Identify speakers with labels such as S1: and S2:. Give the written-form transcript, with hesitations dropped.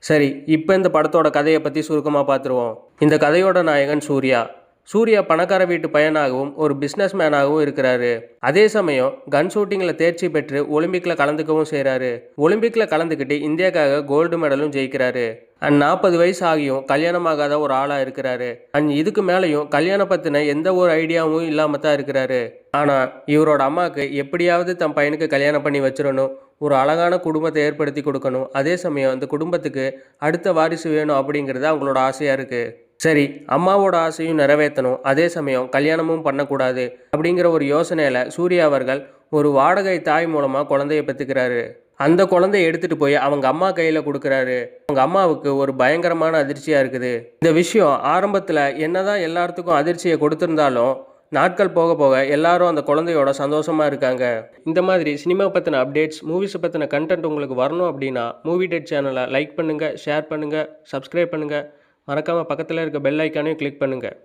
S1: சரி, இப்போ இந்த படத்தோட கதையை பற்றி சுருக்கமாக பார்த்துருவோம். இந்த கதையோட நாயகன் சூர்யா. சூர்யா பணக்கார வீட்டு பையனாகவும் ஒரு பிஸ்னஸ் மேனாகவும் இருக்கிறாரு. அதே சமயம் கன் ஷூட்டிங்கில் தேர்ச்சி பெற்று ஒலிம்பிக்கில் கலந்துக்கவும் செய்கிறாரு. ஒலிம்பிக்கில் கலந்துக்கிட்டு இந்தியாவுக்காக கோல்டு மெடலும் ஜெயிக்கிறாரு. அண்ட் 40 வயசு ஆகியும் கல்யாணமாகாத ஒரு ஆளாக இருக்கிறாரு. அண்ட் இதுக்கு மேலேயும் கல்யாணம் பற்றின எந்த ஒரு ஐடியாவும் இல்லாமல் தான் இருக்கிறாரு. ஆனால் இவரோட அம்மாவுக்கு எப்படியாவது தன் பையனுக்கு கல்யாணம் பண்ணி வச்சிடணும், ஒரு அழகான குடும்பத்தை ஏற்படுத்தி கொடுக்கணும், அதே சமயம் அந்த குடும்பத்துக்கு அடுத்த வாரிசு வேணும் அப்படிங்கிறது அவங்களோட ஆசையாக இருக்குது. சரி, அம்மாவோட ஆசையும் நிறைவேற்றணும், அதே சமயம் கல்யாணமும் பண்ணக்கூடாது அப்படிங்கிற ஒரு யோசனையில் சூர்யா அவர்கள் ஒரு வாடகை தாய் மூலமாக குழந்தைய பெற்றுக்கிறாரு. அந்த குழந்தைய எடுத்துகிட்டு போய் அவங்க அம்மா கையில் கொடுக்குறாரு. அவங்க அம்மாவுக்கு ஒரு பயங்கரமான அதிர்ச்சியாக இருக்குது. இந்த விஷயம் ஆரம்பத்தில் என்னதான் எல்லாத்துக்கும் அதிர்ச்சியை கொடுத்துருந்தாலும் நாட்கள் போக போக எல்லாரும் அந்த குழந்தையோட சந்தோஷமாக இருக்காங்க. இந்த மாதிரி சினிமா பற்றின அப்டேட்ஸ், மூவிஸை பற்றின கண்டென்ட் உங்களுக்கு வரணும் அப்படின்னா மூவி டேட் சேனலை லைக் பண்ணுங்கள், ஷேர் பண்ணுங்கள், சப்ஸ்கிரைப் பண்ணுங்கள். மறக்காமல் பக்கத்தில் இருக்க பெல் ஐக்கானையும் கிளிக் பண்ணுங்கள்.